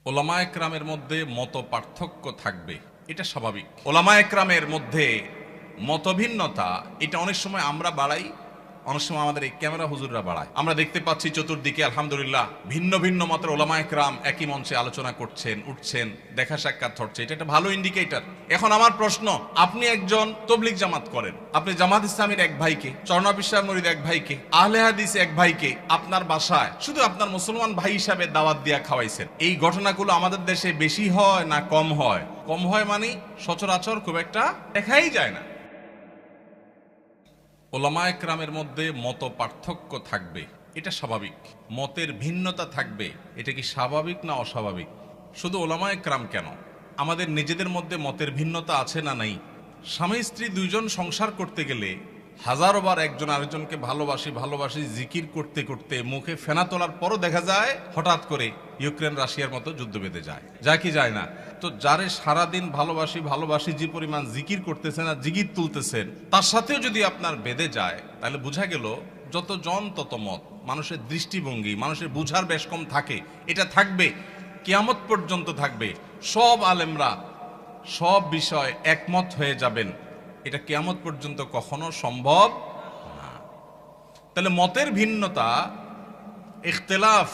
ওলামা একরামের মধ্যে মত পার্থক্য থাকবে, এটা স্বাভাবিক। ওলামা একরামের মধ্যে মতভিন্নতা এটা অনেক সময় আমরা বাড়াই, অনেক সময় আমাদের এই ক্যামেরা হুজুররা বাড়ায়। আমরা দেখতে পাচ্ছি চতুর্দিকে আলহামদুলিল্লাহ ভিন্ন ভিন্ন মতের ওলামা একরাম একই মঞ্চে আলোচনা করছেন, উঠছেন, দেখা সাক্ষাৎ হচ্ছে, এটা একটা ভালো ইন্ডিকেটর। এখন আমার প্রশ্ন, আপনি একজন তবলিগ জামাত করেন, আপনি জামাত ইসলামের এক ভাইকে, চরনা বিশ্বাস মরিদ এক ভাইকে, আহলে হাদিস এক ভাইকে আপনার বাসায় শুধু আপনার মুসলমান ভাই হিসাবে দাওয়াত দিয়া খাওয়াইছেন। এই ঘটনাগুলো আমাদের দেশে বেশি হয় না কম হয়? কম হয় মানে সচরাচর খুব একটা দেখাই যায় না। ওলামা একরামের মধ্যে মত পার্থক্য থাকবে, এটা স্বাভাবিক। মতের ভিন্নতা থাকবে, এটা কি স্বাভাবিক না অস্বাভাবিক? শুধু ওলামা একরাম কেন, আমাদের নিজেদের মধ্যে মতের ভিন্নতা আছে না নাই? স্বামী স্ত্রী দুইজন সংসার করতে গেলে হাজারো বার একজন আরেকজনকে ভালোবাসি ভালোবাসি জিকির করতে করতে মুখে ফেনা তোলার পরও দেখা যায় হঠাৎ করে ইউক্রেন রাশিয়ার মতো যুদ্ধ বেঁধে যায় কি যায় না? তো যারে সারাদিন ভালোবাসি ভালোবাসি যে পরিমাণ জিকির করতেছেন আর জিকির তুলতেছেন, তার সাথেও যদি আপনার বেঁধে যায়, তাহলে বোঝা গেল যত জন তত মত। মানুষের দৃষ্টিভঙ্গি, মানুষের বুঝার বেশ কম থাকে, এটা থাকবে, কিয়ামত পর্যন্ত থাকবে। সব আলেমরা সব বিষয় একমত হয়ে যাবেন, এটা কিয়ামত পর্যন্ত কখনো সম্ভব না। তাহলে মতের ভিন্নতা, ইখতিলাফ,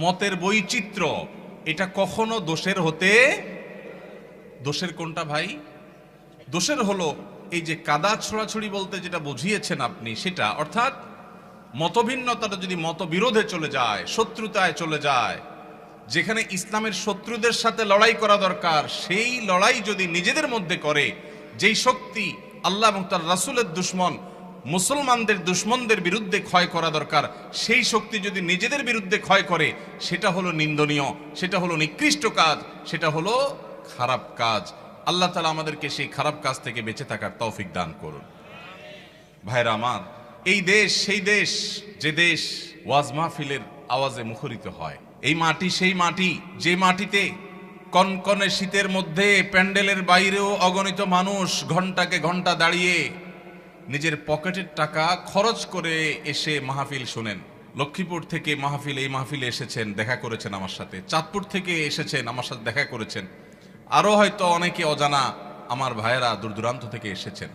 মতের বৈচিত্র্য, এটা কখনো দোষের হতে, দোষের কোনটা ভাই? দোষের হলো এই যে কাদা ছোড়াছড়ি বলতে যেটা বুঝিয়েছেন আপনি সেটা, অর্থাৎ মতভিন্নতাটা যদি মতবিরোধে চলে যায়, শত্রুতায় চলে যায়, যেখানে ইসলামের শত্রুদের সাথে লড়াই করা দরকার সেই লড়াই যদি নিজেদের মধ্যে করে, যেই শক্তি আল্লাহ এবং তার রাসূলের দুশমন মুসলমানদের দুশমনদের বিরুদ্ধে ক্ষয় করা দরকার, সেই শক্তি যদি নিজেদের বিরুদ্ধে ক্ষয় করে, সেটা হলো নিন্দনীয়, সেটা হলো নিকৃষ্ট কাজ, সেটা হলো খারাপ কাজ। আল্লাহ তাআলা আমাদেরকে সেই খারাপ কাজ থেকে বেঁচে থাকার তৌফিক দান করুন। ভাইরা আমার, এই দেশ সেই দেশ যে দেশ ওয়াজ মাহফিলের আওয়াজে মুখরিত হয়। এই মাটি সেই মাটি যে মাটিতে কনকনে শীতের মধ্যে প্যান্ডেলের বাইরেও অগণিত মানুষ ঘন্টাকে ঘন্টা দাঁড়িয়ে নিজের পকেটের টাকা খরচ করে এসে মাহফিল শোনেন। লক্ষ্মীপুর থেকে মাহফিল, এই মাহফিলে এসেছেন, দেখা করেছেন আমার সাথে। চাঁদপুর থেকে এসেছেন, আমার সাথে দেখা করেছেন। আরো হয়তো অনেকে অজানা আমার ভাইয়েরা দূর দূরান্ত থেকে এসেছেন।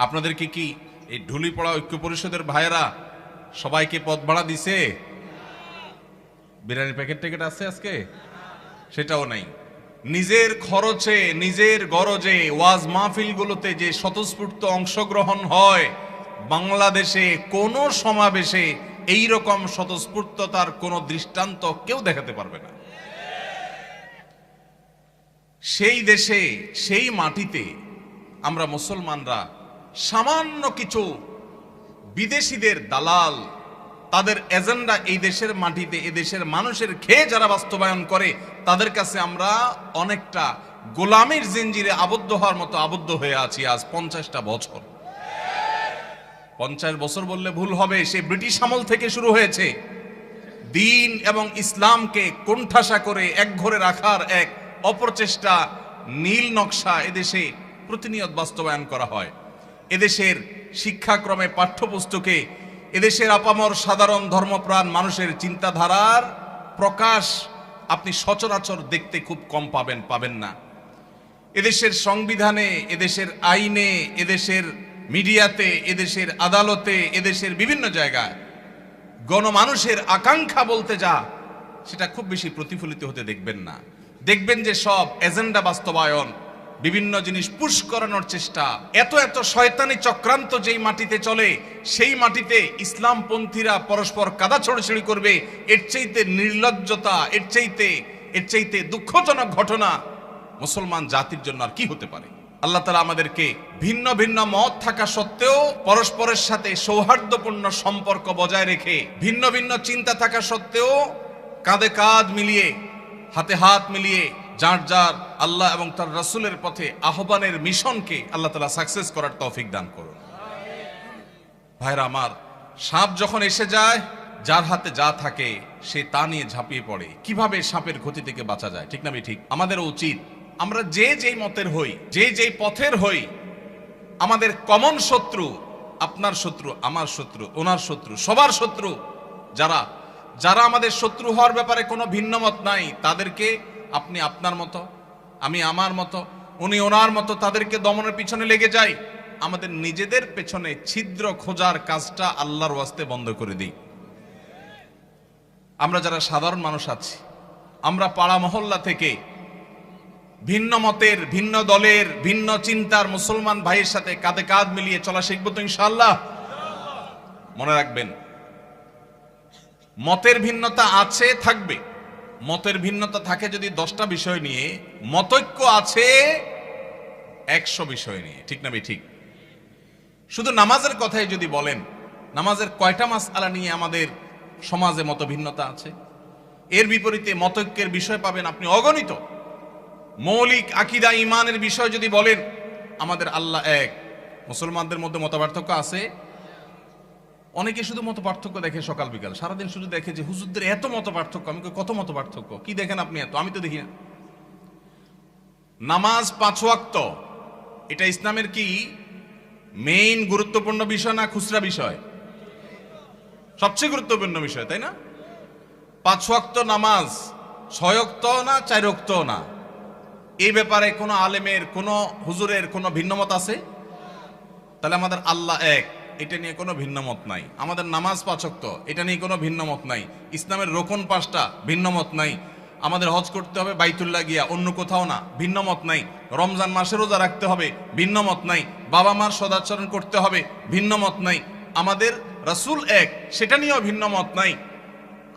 আপনাদেরকে কি এই ঢুলিপড়া ঐক্য পরিষদের ভাইয়েরা সবাইকে পদ ভাড়া দিছে? বিরিয়ানির প্যাকেট ট্যাকেট আছে আজকে? সেটাও নাই। নিজের খরচে নিজের গরজে ওয়াজ মাহফিলগুলোতে যে স্বতঃস্ফূর্ত অংশগ্রহণ হয়, বাংলাদেশে কোনো সমাবেশে এই রকম স্বতঃস্ফূর্ততার কোনো দৃষ্টান্ত কেউ দেখাতে পারবে না। সেই দেশে সেই মাটিতে আমরা মুসলমানরা সামান্য কিছু বিদেশিদের দালাল, তাদের এজেন্ডা এই দেশের মাটিতে এদেশের মানুষের খেয়ে যারা বাস্তবায়ন করে, তাদের কাছে আমরা অনেকটা গোলামির জিঞ্জিরে আবদ্ধ হওয়ার মতো আবদ্ধ হয়ে আছি আজ 50টা বছর। 50 বছর বললে ভুল হবে, সে ব্রিটিশ আমল থেকে শুরু হয়েছে। দ্বীন এবং ইসলামকে কোণঠাসা করে একঘরে রাখার এক অপরচেষ্টা, নীল নকশা এদেশে প্রতিনিয়ত বাস্তবায়ন করা হয়। এদেশের শিক্ষাক্রমে, পাঠ্যপুস্তকে এদেশের আপামর সাধারণ ধর্মপ্রাণ মানুষের চিন্তাধারার প্রকাশ আপনি সচরাচর দেখতে খুব কম পাবেন না। এদেশের সংবিধানে, এদেশের আইনে, এদেশের মিডিয়াতে, এদেশের আদালতে, এদেশের বিভিন্ন জায়গায় গণমানুষের আকাঙ্ক্ষা বলতে যা, সেটা খুব বেশি প্রতিফলিত হতে দেখবেন না। দেখবেন যে সব এজেন্ডা বাস্তবায়ন, বিভিন্ন জিনিস পুশ করানোর চেষ্টা, এত এত শয়তানি চক্রান্ত যেই মাটিতে চলে, সেই মাটিতে ইসলামপন্থীরা পরস্পর কাদা ছড়াছড়ি করবে, এর চাইতে নির্লজ্জতা, এর চাইতে দুঃখজনক ঘটনা মুসলমান জাতির জন্য আর কি হতে পারে? আল্লাহ তাআলা আমাদেরকে ভিন্ন ভিন্ন মত থাকা সত্ত্বেও পরস্পরের সাথে সৌহার্দ্যপূর্ণ সম্পর্ক বজায় রেখে, ভিন্ন ভিন্ন চিন্তা থাকা সত্ত্বেও কাঁধে কাঁধ মিলিয়ে, হাতে হাত মিলিয়ে যার যার আল্লাহ এবং তার রাসূলের পথে আহ্বানের মিশনকে আল্লাহ তাআলা সাকসেস করার তৌফিক দান করুন। ভাইরা আমার, সাপ যখন এসে যায়, যার হাতে যা থাকে সে তা নিয়ে ঝাঁপিয়ে পড়ে। কিভাবে সাপের ক্ষতি থেকে বাঁচা যায়, ঠিক না ঠিক? আমাদের উচিত, আমরা যে যেই মতের হই, যে যেই পথের হই, আমাদের কমন শত্রু, আপনার শত্রু, আমার শত্রু, ওনার শত্রু, সবার শত্রু যারা যারা আমাদের শত্রু হওয়ার ব্যাপারে কোনো ভিন্ন মত নাই, তাদেরকে আপনি আপনার মতো, আমি আমার মতো, উনি ওনার মতো, তাদেরকে দমনের পিছনে লেগে যাই। আমাদের নিজেদের পেছনে ছিদ্র খোঁজার কাজটা আল্লাহর ওয়াস্তে বন্ধ করে দিই। আমরা যারা সাধারণ মানুষ আছি, আমরা পাড়া মহল্লা থেকে ভিন্ন মতের, ভিন্ন দলের, ভিন্ন চিন্তার মুসলমান ভাইয়ের সাথে কাঁধে কাঁধ মিলিয়ে চলা শিখবো তো ইনশাআল্লাহ। মনে রাখবেন, মতের ভিন্নতা আছে, থাকবে। মতের ভিন্নতা থাকে যদি 10টা বিষয় নিয়ে, মতৈক্য আছে 100 বিষয় নিয়ে। ঠিক না ঠিক? শুধু নামাজের কথাই যদি বলেন, নামাজের কয়টা মাসআলা নিয়ে আমাদের সমাজে মত ভিন্নতা আছে? এর বিপরীতে মতৈক্যের বিষয় পাবেন আপনি অগণিত। মৌলিক আকীদা ঈমানের বিষয় যদি বলেন, আমাদের আল্লাহ এক। মুসলমানদের মধ্যে মতপার্থক্য আছে। অনেকে শুধু মত পার্থক্য দেখে সকাল বিকাল, সারাদিন শুধু দেখে যে হুজুরদের এত মত পার্থক্য। আমি কত মত পার্থক্য? কি দেখেন আপনি এত? আমি তো দেখি না। নামাজ 5 ওয়াক্ত, এটা ইসলামের কি মেইন গুরুত্বপূর্ণ বিষয় না খুচরা বিষয়? সবচেয়ে গুরুত্বপূর্ণ বিষয়, তাই না? 5 ওয়াক্ত নামাজ 6 ওয়াক্ত না 4 ওয়াক্ত না, এই ব্যাপারে কোনো আলেমের, কোনো হুজুরের কোনো ভিন্নমত আছে? তাহলে আমাদের আল্লাহ এক, এটা নিয়ে কোনো ভিন্নমত নাই। আমাদের নামাজ 5 ওয়াক্ত, এটা নিয়ে কোনো ভিন্নমত নাই। ইসলামের রোকন 5টা, ভিন্নমত নাই। আমাদের হজ করতে হবে বাইতুল্লাহ গিয়া, অন্য কোথাও না, ভিন্নমত নাই। রমজান মাসে রোজা রাখতে হবে, ভিন্নমত নাই। বাবা মার সদাচরণ করতে হবে, ভিন্নমত নাই। আমাদের রাসূল এক, সেটা নিয়েও ভিন্নমত নাই।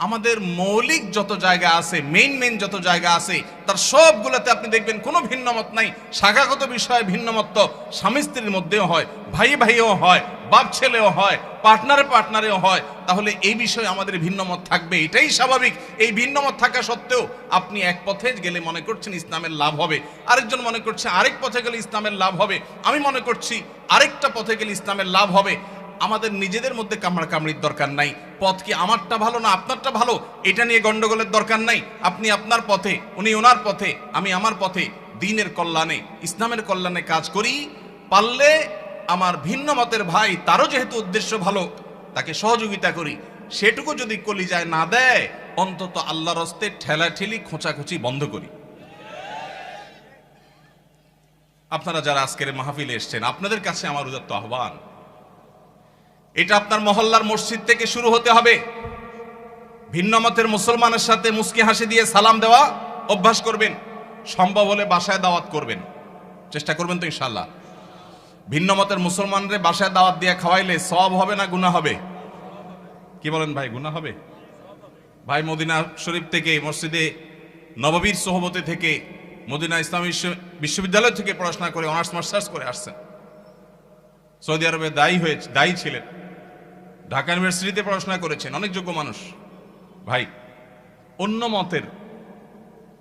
আমাদের মৌলিক যত জায়গা আছে, মেইন যত জায়গা আছে, তার সবগুলোতে আপনি দেখবেন কোনো ভিন্নমত নাই। শাখাগত বিষয়ে ভিন্নমত তো স্বামী স্ত্রীর মধ্যেও হয়, ভাই ভাইও হয়, বাপ ছেলেও হয়, পার্টনারেও হয়। তাহলে এই বিষয়ে আমাদের ভিন্নমত থাকবে, এটাই স্বাভাবিক। এই ভিন্নমত থাকা সত্ত্বেও আপনি এক পথে গেলে মনে করছেন ইসলামের লাভ হবে, আরেকজন মনে করছে আরেক পথে গেলে ইসলামের লাভ হবে, আমি মনে করছি আরেকটা পথে গেলে ইসলামের লাভ হবে। আমাদের নিজেদের মধ্যে কামড়াকামড়ির দরকার নাই। পথ কি আমারটা ভালো না আপনারটা ভালো, এটা নিয়ে গন্ডগোলের দরকার নাই। আপনি আপনার পথে, উনি ওনার পথে, আমি আমার পথে, দ্বীনের কল্যাণে, ইসলামের কল্যাণে কাজ করি। পারলে আমার ভিন্ন মতের ভাই, তারও যেহেতু উদ্দেশ্য ভালো, তাকে সহযোগিতা করি। সেটুকু যদি কলিজায় না দেয়, অন্তত আল্লাহর হস্তে ঠেলাঠেলি খোঁচাখুচি বন্ধ করি। আপনারা যারা আজকের মাহফিলে এসেছেন, আপনাদের কাছে আমার উদাত্ত আহ্বান, এটা আপনার মহল্লার মসজিদ থেকে শুরু হতে হবে। ভিন্ন মতের মুসলমানের সাথে মুস্কি হাসি দিয়ে সালাম দেওয়া অভ্যাস করবেন। সম্ভব হলে বাসায় দাওয়াত করবেন, চেষ্টা করবেন তো ইনশাআল্লাহ। ভিন্ন মতের মুসলমানদের বাসায় দাওয়াত দিয়ে খাওয়াইলে সওয়াব হবে না গুনাহ হবে? কি বলেন ভাই, গুনাহ হবে? ভাই মদিনা শরীফ থেকে, মসজিদে নববীর সোহবতে থেকে, মদিনা ইসলামী বিশ্ববিদ্যালয় থেকে পড়াশোনা করে অনার্স মাস্টার্স করে আসছেন। সৌদি আরবে দায়ী ছিলেন, ঢাকা ইউনিভার্সিটিতে পড়াশোনা করেছেন, অনেক যোগ্য মানুষ। ভাই, অন্য মতের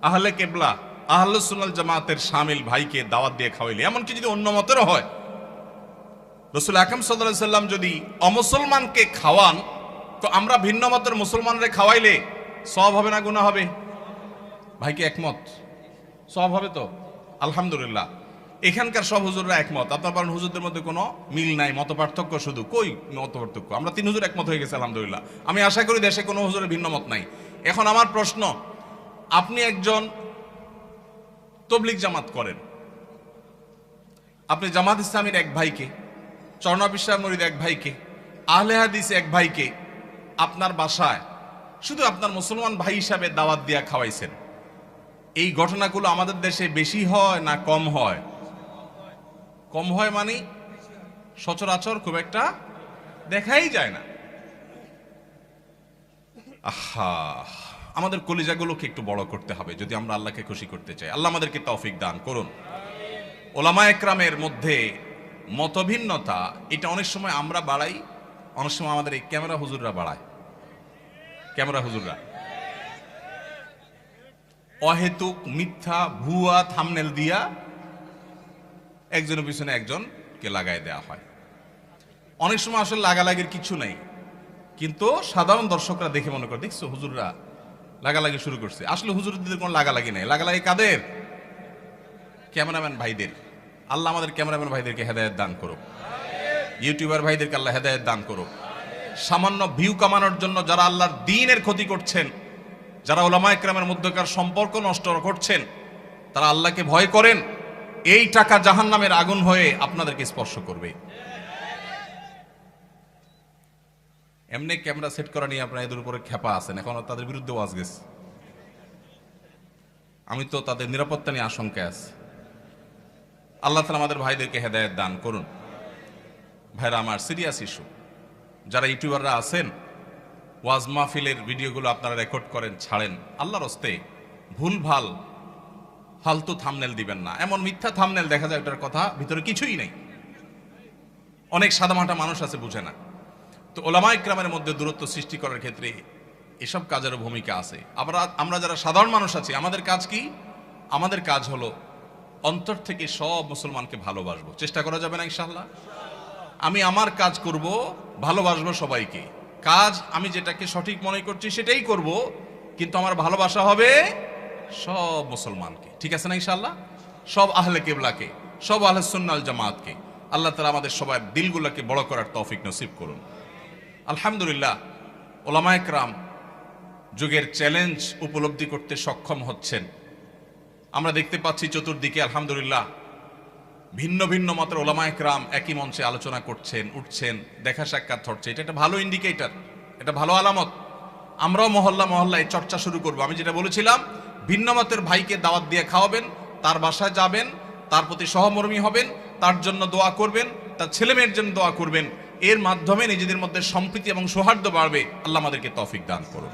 আহলে কেবলা, আহলে সুন্নাত জামাতের শামিল ভাইকে দাওয়াত দিয়ে খাওয়াইলে, এমনকি যদি অন্য মতেরও হয়, রাসূল আকরাম সাল্লাল্লাহু আলাইহি সাল্লাম যদি অমুসলমানকে খাওয়ান, তো আমরা ভিন্ন মতের মুসলমানরে খাওয়াইলে সওয়াব হবে না গুনাহ হবে? ভাইকে একমত? সওয়াব হবে তো? আলহামদুলিল্লাহ। এখানকার সব হুজুররা একমত। আপনার বলেন হুজুরদের মধ্যে কোনো মিল নাই, মত পার্থক্য শুধু। কই মত পার্থক্য? আমরা 3 হুজুর একমত হয়ে গেছে আলহামদুলিল্লাহ। আমি আশা করি দেশে কোনো হুজুরের ভিন্ন মত নাই। এখন আমার প্রশ্ন, আপনি একজন তবলিগ জামাত করেন, আপনি জামাত ইসলামীর এক ভাইকে, চরনাবিশ সাহেব মুরিদ এক ভাইকে, আহলে হাদিস এক ভাইকে আপনার বাসায় শুধু আপনার মুসলমান ভাই হিসাবে দাওয়াত দিয়া খাওয়াইছেন। এই ঘটনাগুলো আমাদের দেশে বেশি হয় না কম হয়? কম হয় মানে সচরাচর খুব একটা দেখাই যায় না। আহা, আমাদের কলিজাগুলোকে একটু বড় করতে হবে যদি আমরা আল্লাহকে খুশি করতে চাই। আল্লাহ আমাদেরকে তৌফিক দান করুন। ওলামা একরামের মধ্যে মতভিন্নতা, এটা অনেক সময় আমরা বাড়াই, অনেক সময় আমাদের এই ক্যামেরা হুজুররা বাড়ায়। ক্যামেরা হুজুররা অহেতুক মিথ্যা ভুয়া থাম্বনেল দিয়া একজনের পিছনে একজনকে লাগাই দেয়া হয়। অনেক সময় আসলে লাগালাগির কিছু নাই, কিন্তু সাধারণ দর্শকরা দেখে মনে করে, দেখছো হুজুররা লাগালাগি শুরু করছে। আসলে হুজুরদের কোনো লাগালাগি নাই। লাগালাগি কাদের? ক্যামেরাম্যান ভাইদের। আল্লাহ আমাদের ক্যামেরাম্যান ভাইদেরকে হেদায়েত দান করুক, ইউটিউবার ভাইদেরকে আল্লাহ হেদায়েত দান করুক, সামান্য ভিউ কামানোর জন্য যারা আল্লাহর দ্বীনের ক্ষতি করছেন, যারা উলামায়ে কেরামের মধ্যকার সম্পর্ক নষ্ট করছেন, তারা আল্লাহকে ভয় করেন, এই টাকা জাহান্নামের আগুন হয়ে আপনাদেরকে স্পর্শ করবে। এমনি ক্যামেরা সেট করা নিয়ে আপনারা এদের উপরে খেপা আছেন, এখন তাদের বিরুদ্ধে ওয়াজ গেছে। আমি তো তাদের নিরাপত্তা নিয়ে আশঙ্কায় আছি। আল্লাহ তাআলা আমাদের ভাইদেরকে হেদায়েত দান করুন। ভাইরা আমার, সিরিয়াস ইস্যু। যারা ইউটিউবাররা আছেন, ওয়াজ মাহফিলের ভিডিওগুলো আপনারা রেকর্ড করেন, ছাড়েন, আল্লাহর হস্তে ভুলভাল ফালতু থাম্বনেল দিবেন না। এমন মিথ্যা থাম্বনেল দেখা যায় ওটার কথা ভিতরে কিছুই নেই। অনেক সাদামাটা মানুষ আছে, বুঝে না। তো উলামায়ে কেরামের মধ্যে দূরত্ব সৃষ্টি করার ক্ষেত্রে এসব কাজেরও ভূমিকা আছে। আমরা যারা সাধারণ মানুষ আছি, আমাদের কাজ কি? আমাদের কাজ হলো অন্তর থেকে সব মুসলমানকে ভালোবাসবো। চেষ্টা করা যাবে না ইনশাআল্লাহ? আমি আমার কাজ করব, ভালোবাসবো সবাইকে। কাজ আমি যেটাকে সঠিক মনে করছি সেটাই করব, কিন্তু আমার ভালোবাসা হবে সব মুসলমানকে। ঠিক আছে না ইনশাআল্লাহ? সব আহলে কিবলাকে, সব আহলে সুন্নাহ ওয়াল জামাতকে। আল্লাহ তাআলা আমাদের সবার দিলগুলোকে বড় করার তৌফিক নসিব করুন। আলহামদুলিল্লাহ, উলামায়ে কেরাম যুগের চ্যালেঞ্জ উপলব্ধি করতে সক্ষম হচ্ছেন। আমরা দেখতে পাচ্ছি চতুর্দিকে আলহামদুলিল্লাহ ভিন্ন ভিন্ন মতের উলামায়ে কেরাম একই মঞ্চে আলোচনা করছেন, উঠছেন, দেখা সাক্ষাৎ হচ্ছে। এটা একটা ভালো ইন্ডিকেটর, এটা ভালো আলামত। আমরাও মহল্লা মহল্লায় চর্চা শুরু করব। আমি যেটা বলেছিলাম, ভিন্ন মতের ভাইকে দাওয়াত দিয়ে খাওয়াবেন, তার বাসায় যাবেন, তার প্রতি সহমর্মী হবেন, তার জন্য দোয়া করবেন, তার ছেলেমেয়ের জন্য দোয়া করবেন। এর মাধ্যমে নিজেদের মধ্যে সম্প্রীতি এবং সৌহার্দ্য বাড়বে। আল্লাহ আমাদেরকে তৌফিক দান করুন।